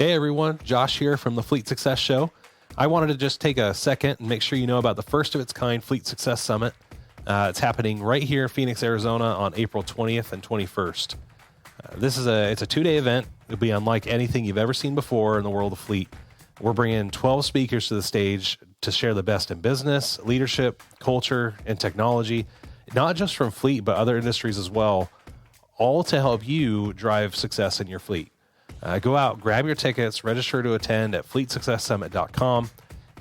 Hey everyone, Josh here from the Fleet Success Show. I wanted to just take a second and make sure you know about the first of its kind Fleet Success Summit. It's happening right here in Phoenix, Arizona on April 20th and 21st. It's a 2-day event. It'll be unlike anything you've ever seen before in the world of fleet. We're bringing 12 speakers to the stage to share the best in business, leadership, culture, and technology, not just from fleet, but other industries as well, all to help you drive success in your fleet. Go out, grab your tickets, register to attend at fleetsuccesssummit.com.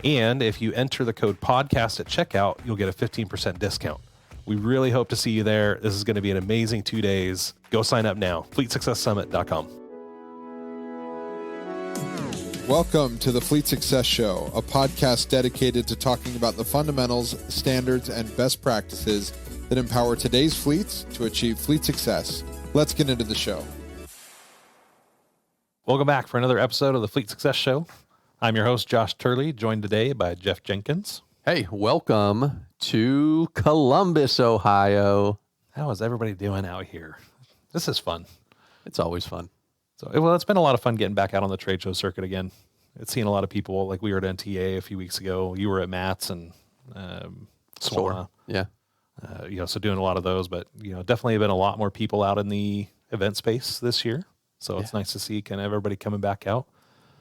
And if you enter the code podcast at checkout, you'll get a 15% discount. We really hope to see you there. This is going to be an amazing 2 days. Go sign up now, fleetsuccesssummit.com. Welcome to the Fleet Success Show, a podcast dedicated to talking about the fundamentals, standards, and best practices that empower today's fleets to achieve fleet success. Let's get into the show. Welcome back for another episode of the Fleet Success Show. I'm your host, Josh Turley, joined today by Jeff Jenkins. Hey, welcome to Columbus, Ohio. How is everybody doing out here? This is fun. It's always fun. It's been a lot of fun getting back out on the trade show circuit again. It's seen a lot of people, like we were at NTA a few weeks ago. You were at Matt's and Sora. Yeah. So doing a lot of those, but, definitely been a lot more people out in the event space this year. So it's nice to see kind of everybody coming back out.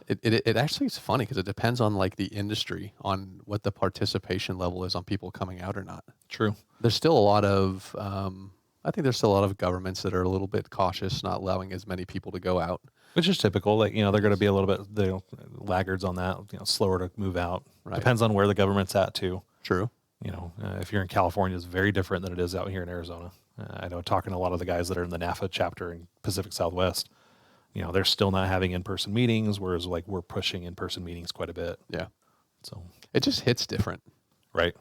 It actually is funny because it depends on like the industry, on what the participation level is on people coming out or not. True. There's still a lot of, I think there's still a lot of governments that are a little bit cautious, not allowing as many people to go out. Which is typical. Like, they're going to be a little bit laggards on that, slower to move out. Right. Depends on where the government's at too. True. If you're in California, it's very different than it is out here in Arizona. I know talking to a lot of the guys that are in the NAFA chapter in Pacific Southwest, they're still not having in-person meetings, whereas like we're pushing in-person meetings quite a bit. Yeah. So it just hits different. Right.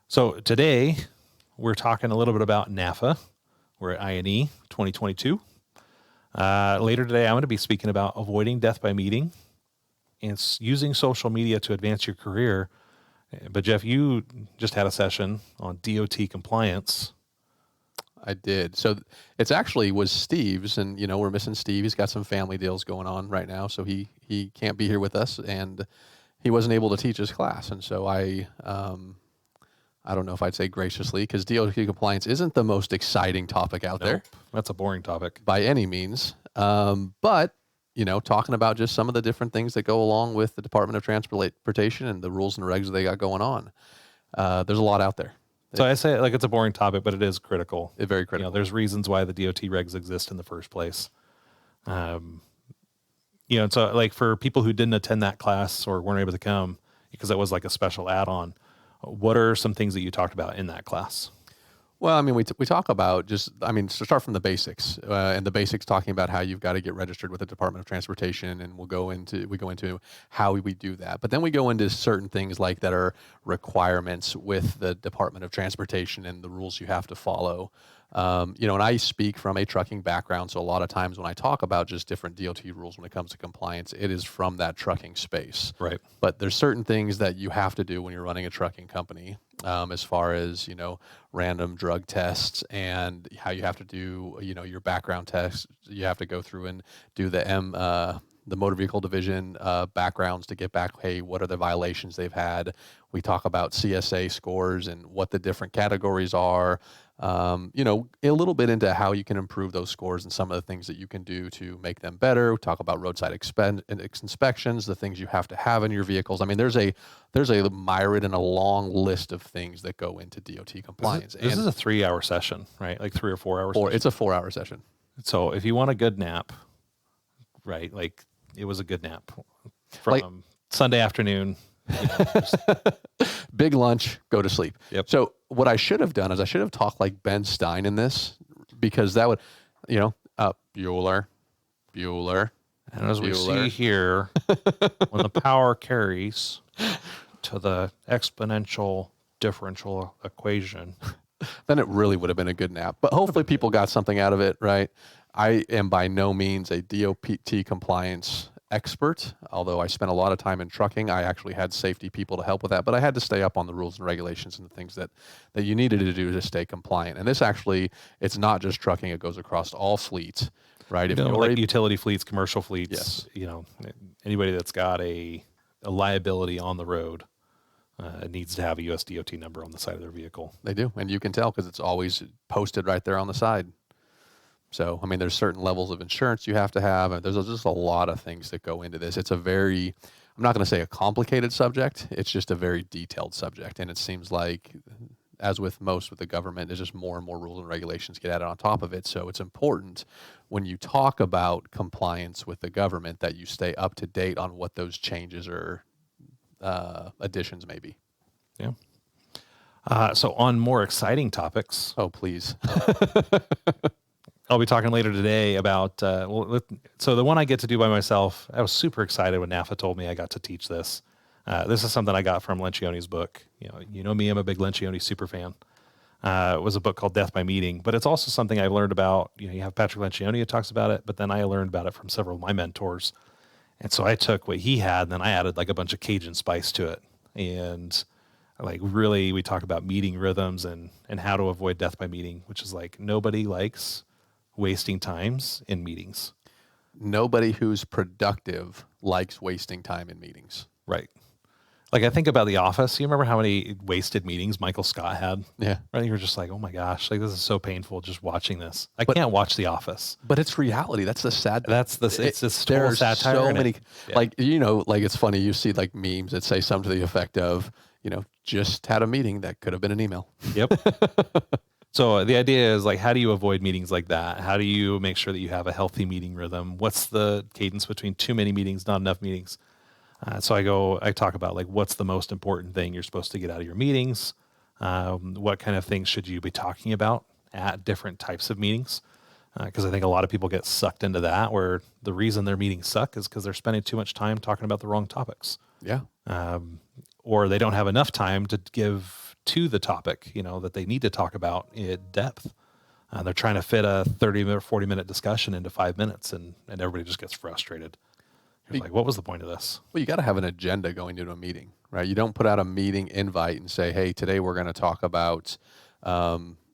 So today we're talking a little bit about NAFA. We're at INE 2022. Later today, I'm going to be speaking about avoiding death by meeting and using social media to advance your career. But Jeff, you just had a session on DOT compliance. I did. So it's actually was Steve's, and we're missing Steve. He's got some family deals going on right now, so he can't be here with us, and he wasn't able to teach his class. And so I don't know if I'd say graciously, because DOT compliance isn't the most exciting topic out there. That's a boring topic by any means. But talking about just some of the different things that go along with the Department of Transportation and the rules and regs they got going on. There's a lot out there. So I say it's a boring topic, but it is critical. It's very critical. There's reasons why the DOT regs exist in the first place. And so like for people who didn't attend that class or weren't able to come because it was like a special add-on, what are some things that you talked about in that class? Well, I mean, we talk about to start from the basics, and the basics talking about how you've got to get registered with the Department of Transportation, and we go into how we do that. But then we go into certain things like that are requirements with the Department of Transportation and the rules you have to follow. And I speak from a trucking background, so a lot of times when I talk about just different DOT rules when it comes to compliance, it is from that trucking space. Right. But there's certain things that you have to do when you're running a trucking company, as far as, random drug tests and how you have to do, your background tests. You have to go through and do the motor vehicle division backgrounds to get back, hey, what are the violations they've had? We talk about CSA scores and what the different categories are. A little bit into how you can improve those scores and some of the things that you can do to make them better. We talk about roadside inspections, the things you have to have in your vehicles. I mean, there's a myriad and a long list of things that go into DOT compliance. This is a 3-hour session, right? Like 3 or 4 hours. It's a 4-hour session. So if you want a good nap, right? Like it was a good nap from Sunday afternoon. Big lunch, go to sleep. Yep. So what I should have done is I should have talked like Ben Stein in this, because that would, Bueller. And as we see here, when the power carries to the exponential differential equation, then it really would have been a good nap. But hopefully people got something out of it, right? I am by no means a DOT compliance expert, although I spent a lot of time in trucking. I actually had safety people to help with that, but I had to stay up on the rules and regulations and the things that you needed to do to stay compliant. And this actually, it's not just trucking, it goes across all fleets. right? If like utility fleets, commercial fleets, yes, anybody that's got a liability on the road needs to have a US DOT number on the side of their vehicle. they do, and you can tell because it's always posted right there on the side. So, I mean, there's certain levels of insurance you have to have, and there's just a lot of things that go into this. It's a very, I'm not going to say a complicated subject. It's just a very detailed subject, and it seems like, as with most with the government, there's just more and more rules and regulations get added on top of it. So it's important when you talk about compliance with the government that you stay up to date on what those changes or additions may be. Yeah. So on more exciting topics. Oh, please. I'll be talking later today about, so the one I get to do by myself, I was super excited when NAFA told me I got to teach this. This is something I got from Lencioni's book. You know me, I'm a big Lencioni super fan. It was a book called Death by Meeting, but it's also something I've learned about. You have Patrick Lencioni who talks about it, but then I learned about it from several of my mentors. And so I took what he had, and then I added like a bunch of Cajun spice to it. And like really, we talk about meeting rhythms and how to avoid death by meeting, which is like nobody likes wasting times in meetings. Nobody who's productive likes wasting time in meetings. Right. Like I think about The Office. You remember how many wasted meetings Michael Scott had? Yeah. Right. You were just like, oh my gosh, like this is so painful just watching this. I can't watch The Office. But it's reality. That's the sad. It's this there total are satire. So many, Yeah. like it's funny. You see like memes that say something to the effect of, just had a meeting that could have been an email. Yep. So the idea is like, how do you avoid meetings like that? How do you make sure that you have a healthy meeting rhythm? What's the cadence between too many meetings, not enough meetings? So I talk about like, what's the most important thing you're supposed to get out of your meetings? What kind of things should you be talking about at different types of meetings? Because I think a lot of people get sucked into that, where the reason their meetings suck is because they're spending too much time talking about the wrong topics. Yeah. Or they don't have enough time to give to the topic, that they need to talk about in depth. They're trying to fit a 30-minute, 40-minute discussion into 5 minutes, and everybody just gets frustrated. You're like, what was the point of this? Well, you got to have an agenda going into a meeting, right? You don't put out a meeting invite and say, hey, today we're going to talk about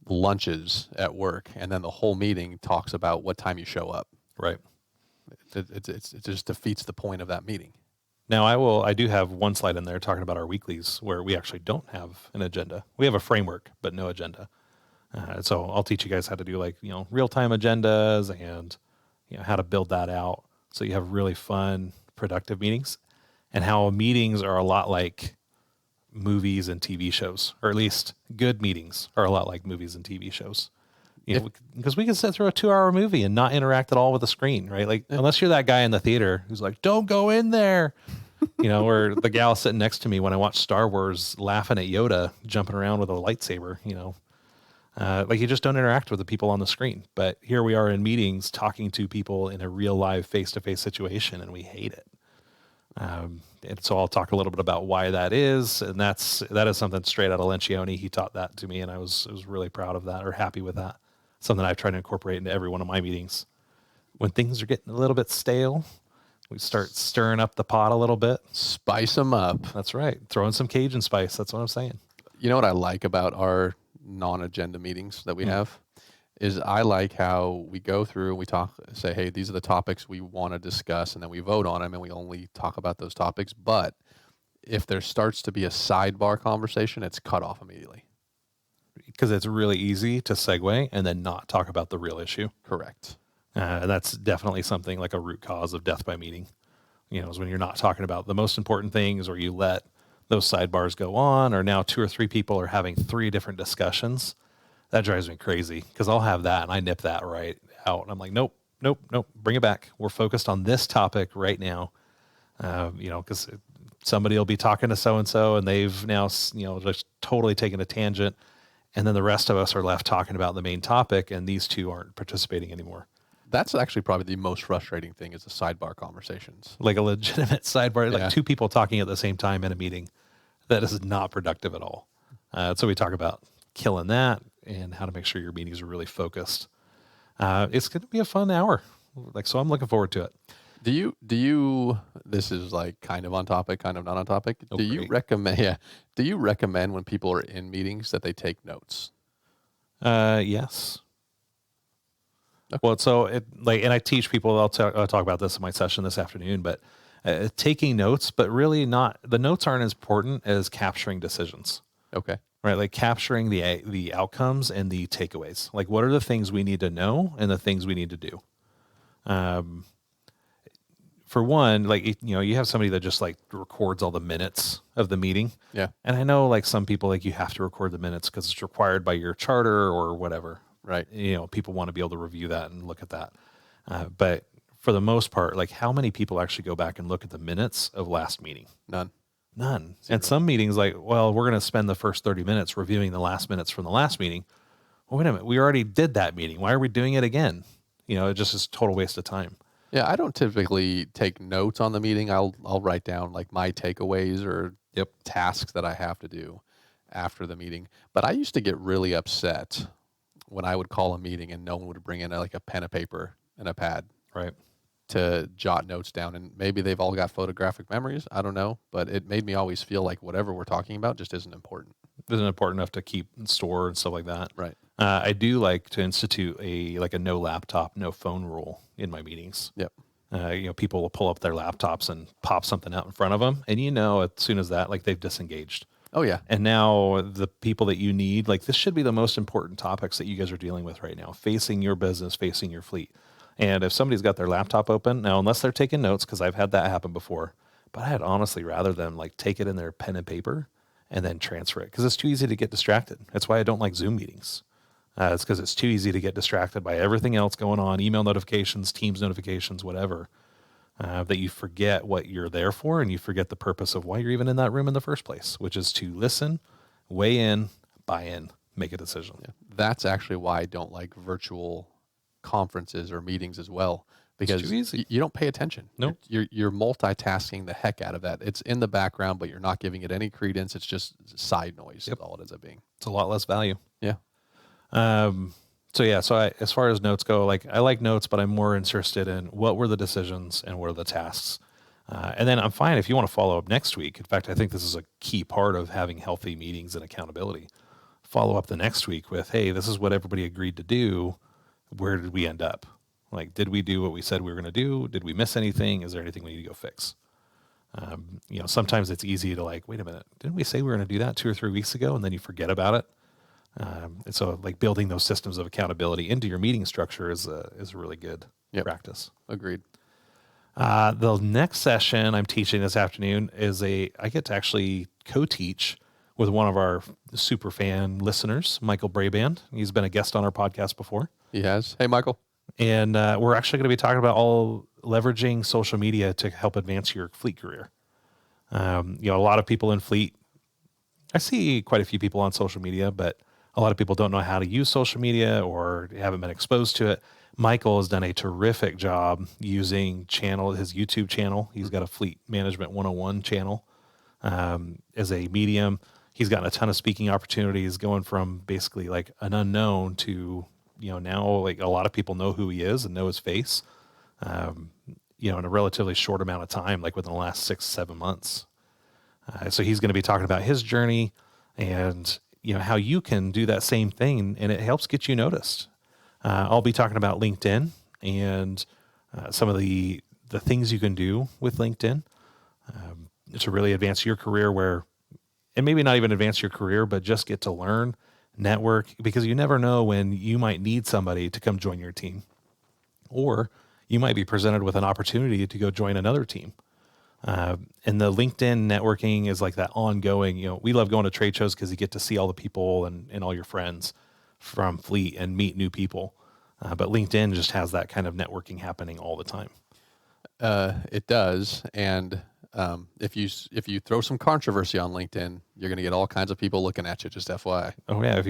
lunches at work, and then the whole meeting talks about what time you show up. Right. It just defeats the point of that meeting. Now, I do have one slide in there talking about our weeklies where we actually don't have an agenda. We have a framework, but no agenda. So I'll teach you guys how to do like, real-time agendas and, how to build that out so you have really fun, productive meetings, and how meetings are a lot like movies and TV shows, or at least good meetings are a lot like movies and TV shows. Because we can sit through a 2-hour movie and not interact at all with the screen, right? Like, unless you're that guy in the theater who's like, don't go in there, or the gal sitting next to me when I watch Star Wars laughing at Yoda jumping around with a lightsaber, like you just don't interact with the people on the screen. But here we are in meetings talking to people in a real live face-to-face situation, and we hate it. And so I'll talk a little bit about why that is. And that is something straight out of Lencioni. He taught that to me, and I was really proud of that, or happy with that. Something I've tried to incorporate into every one of my meetings. When things are getting a little bit stale, we start stirring up the pot a little bit. Spice them up. That's right. Throwing some Cajun spice. That's what I'm saying. You know what I like about our non-agenda meetings that we have is I like how we go through and we say, hey, these are the topics we want to discuss, and then we vote on them, and we only talk about those topics. But if there starts to be a sidebar conversation, it's cut off immediately. Because it's really easy to segue and then not talk about the real issue. Correct. That's definitely something like a root cause of death by meeting. Is when you're not talking about the most important things, or you let those sidebars go on, or now 2 or 3 people are having 3 different discussions. That drives me crazy, because I'll have that and I nip that right out. I'm like, nope, bring it back. We're focused on this topic right now. Because somebody will be talking to so-and-so and they've now, just totally taken a tangent. And then the rest of us are left talking about the main topic, and these 2 aren't participating anymore. That's actually probably the most frustrating thing, is the sidebar conversations. Like a legitimate sidebar, Yeah. like 2 people talking at the same time in a meeting. That is not productive at all. So we talk about killing that and how to make sure your meetings are really focused. It's going to be a fun hour. So I'm looking forward to it. Do you, this is like kind of on topic, kind of not on topic. Oh, do you great. recommend when people are in meetings that they take notes? Yes. Well, so and I teach people, I'll talk about this in my session this afternoon, but taking notes, but really not, the notes aren't as important as capturing decisions. Okay. Right, like capturing the outcomes and the takeaways. Like, what are the things we need to know and the things we need to do? For one, like you have somebody that just like records all the minutes of the meeting. Yeah. And I know like some people like you have to record the minutes because it's required by your charter or whatever. Right. People want to be able to review that and look at that. But for the most part, like how many people actually go back and look at the minutes of last meeting? None. None. And some meetings like, well, we're going to spend the first 30 minutes reviewing the last minutes from the last meeting. Well, wait a minute. We already did that meeting. Why are we doing it again? It just is a total waste of time. Yeah. I don't typically take notes on the meeting. I'll write down like my takeaways or tasks that I have to do after the meeting. But I used to get really upset when I would call a meeting and no one would bring in like a pen and paper and a pad. Right. To jot notes down, and maybe they've all got photographic memories. I don't know, but it made me always feel like whatever we're talking about just isn't important. Isn't important enough to keep and store and stuff like that. Right. I do like to institute a no laptop, no phone rule in my meetings. Yep. People will pull up their laptops and pop something out in front of them, and as soon as that, like they've disengaged. Oh yeah. And now the people that you need, like this should be the most important topics that you guys are dealing with right now, facing your business, facing your fleet. And if somebody's got their laptop open, now unless they're taking notes, because I've had that happen before, but I'd honestly rather them like take it in their pen and paper and then transfer it because it's too easy to get distracted. That's why I don't like Zoom meetings. It's because it's too easy to get distracted by everything else going on, email notifications, Teams notifications, whatever, that you forget what you're there for and you forget the purpose of why you're even in that room in the first place, which is to listen, weigh in, buy in, make a decision. Yeah. That's actually why I don't like virtual conferences or meetings as well, because you don't pay attention. Nope. You're multitasking the heck out of that. It's in the background, but you're not giving it any credence. It's just side noise. Is all it ends up being. It's a lot less value. Yeah. So as far as notes go, like I like notes, but I'm more interested in what were the decisions and what are the tasks. And then I'm fine if you want to follow up next week. In fact, I think this is a key part of having healthy meetings and accountability. Follow up the next week with, hey, this is what everybody agreed to do. Where did we end up? Like, did we do what we said we were going to do? Did we miss anything? Is there anything we need to go fix? Sometimes it's easy to like, wait a minute, didn't we say we were going to do that 2 or 3 weeks ago? And then you forget about it. And so like building those systems of accountability into your meeting structure is a really good practice. Agreed. The next session I'm teaching this afternoon I get to actually co-teach with one of our super fan listeners, Michael Braband. He's been a guest on our podcast before. He has. Hey, Michael. And we're actually going to be talking about all leveraging social media to help advance your fleet career. A lot of people in fleet, I see quite a few people on social media, but a lot of people don't know how to use social media or haven't been exposed to it. Michael has done a terrific job using his YouTube channel. He's got a Fleet Management 101 channel as a medium. He's gotten a ton of speaking opportunities going from basically like an unknown to, now like a lot of people know who he is and know his face, in a relatively short amount of time, like within the last 6-7 months. So he's going to be talking about his journey and, how you can do that same thing and it helps get you noticed. I'll be talking about LinkedIn and some of the things you can do with LinkedIn to really advance your career and maybe not even advance your career, but just get to learn, network, because you never know when you might need somebody to come join your team, or you might be presented with an opportunity to go join another team. And the LinkedIn networking is like that ongoing, we love going to trade shows because you get to see all the people and all your friends from Fleet and meet new people. But LinkedIn just has that kind of networking happening all the time. It does. And if you throw some controversy on LinkedIn, you're going to get all kinds of people looking at you, just FYI. Oh yeah. If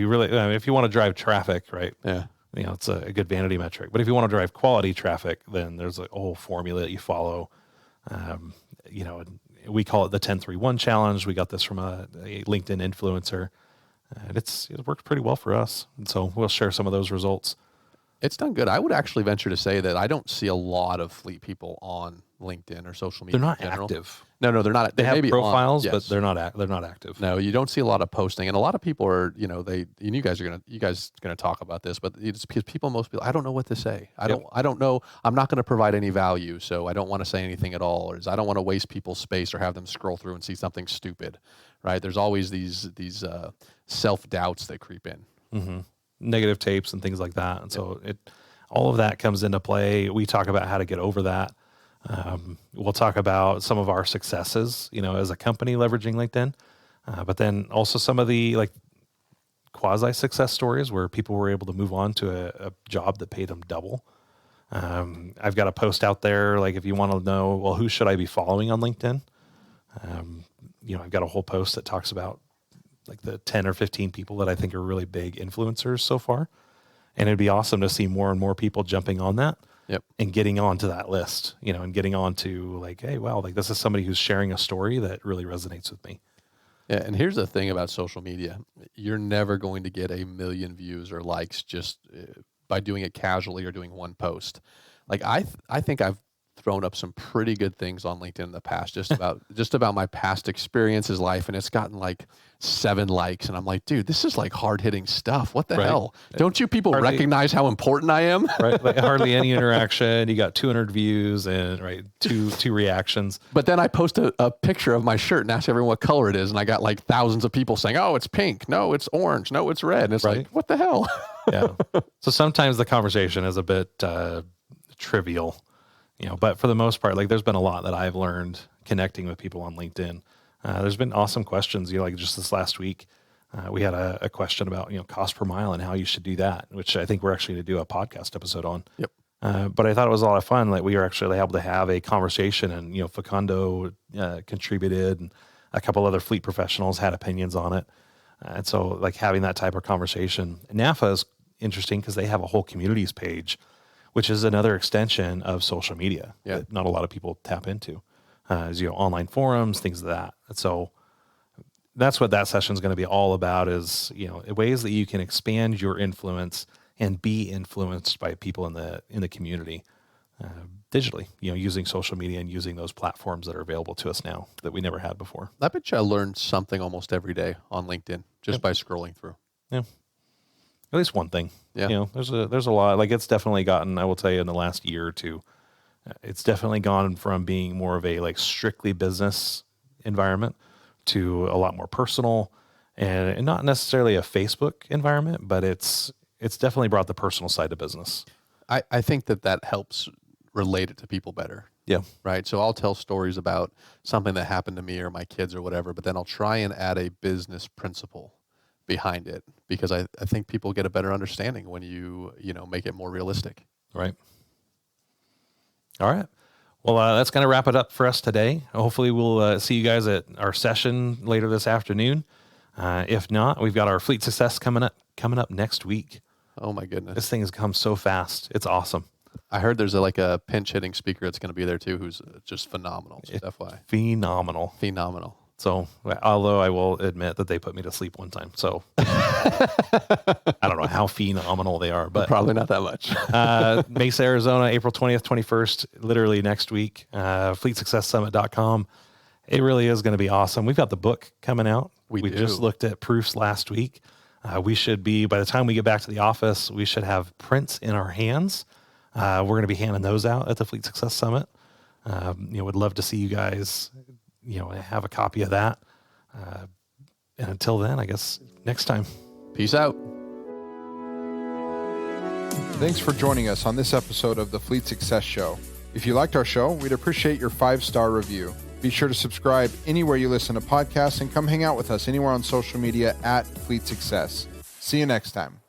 you want to drive traffic, right? Yeah. It's a good vanity metric, but if you want to drive quality traffic, then there's a whole formula that you follow. We call it the 10-3-1 challenge. We got this from a LinkedIn influencer, and it worked pretty well for us. And so we'll share some of those results. It's done good. I would actually venture to say that I don't see a lot of fleet people on LinkedIn or social media. They're not in general. active. No, they're not. They have may be profiles, on, but yes. they're not active. No, you don't see a lot of posting, and a lot of people are, you guys are gonna talk about this, but it's because most people, I don't know what to say. I don't know. I'm not going to provide any value, so I don't want to say anything at all, or I don't want to waste people's space or have them scroll through and see something stupid, right? There's always these self doubts that creep in, Negative tapes and things like that, and so all of that comes into play. We talk about how to get over that. We'll talk about some of our successes, as a company leveraging LinkedIn, but then also some of the like quasi success stories where people were able to move on to a job that paid them double. I've got a post out there, like if you want to know, well, who should I be following on LinkedIn? I've got a whole post that talks about like the 10 or 15 people that I think are really big influencers so far. And it'd be awesome to see more and more people jumping on that. Yep. And getting onto that list, and getting on to like, hey, wow, like this is somebody who's sharing a story that really resonates with me. Yeah, and here's the thing about social media. You're never going to get 1 million views or likes just by doing it casually or doing one post. Like I think I've thrown up some pretty good things on LinkedIn in the past, just about my past experiences, life, and it's gotten like 7 likes, and I'm like, dude, this is like hard hitting stuff. What the hell? Don't you people recognize how important I am? Right, like hardly any interaction. You got 200 views and two reactions. But then I post a picture of my shirt and ask everyone what color it is, and I got like thousands of people saying, "Oh, it's pink. No, it's orange. No, it's red." And it's like, what the hell? Yeah. So sometimes the conversation is a bit trivial. But for the most part, like there's been a lot that I've learned connecting with people on LinkedIn. There's been awesome questions. Like just this last week, we had a question about, cost per mile and how you should do that, which I think we're actually going to do a podcast episode on. Yep. But I thought it was a lot of fun. Like we were actually able to have a conversation, and, Facundo contributed, and a couple other fleet professionals had opinions on it. And so like having that type of conversation. NAFA is interesting because they have a whole communities page, which is another extension of social media that not a lot of people tap into, online forums, things of that. And so that's what that session is going to be all about is, ways that you can expand your influence and be influenced by people in the community digitally, using social media and using those platforms that are available to us now that we never had before. I bet you I learned something almost every day on LinkedIn just by scrolling through. Yeah. At least one thing. Yeah. There's a lot. Like it's definitely gotten, I will tell you, in the last year or two, it's definitely gone from being more of a like strictly business environment to a lot more personal, and not necessarily a Facebook environment, but it's definitely brought the personal side to business. I think that helps relate it to people better. Yeah. Right. So I'll tell stories about something that happened to me or my kids or whatever, but then I'll try and add a business principle behind it, because I think people get a better understanding when you make it more realistic. Right. All right. Well, that's going to wrap it up for us today. Hopefully we'll see you guys at our session later this afternoon. If not, we've got our fleet success coming up next week. Oh my goodness. This thing has come so fast. It's awesome. I heard there's a pinch hitting speaker that's going to be there too, who's just phenomenal. Just FYI. Phenomenal. So, although I will admit that they put me to sleep one time. So, I don't know how phenomenal they are, but probably not that much. Mesa, Arizona, April 20th, 21st, literally next week, fleetsuccesssummit.com. It really is going to be awesome. We've got the book coming out. We just looked at proofs last week. We should be, by the time we get back to the office, we should have prints in our hands. We're going to be handing those out at the Fleet Success Summit. Would love to see you guys have a copy of that. And until then, I guess next time. Peace out. Thanks for joining us on this episode of the Fleet Success Show. If you liked our show, we'd appreciate your 5-star review. Be sure to subscribe anywhere you listen to podcasts and come hang out with us anywhere on social media at Fleet Success. See you next time.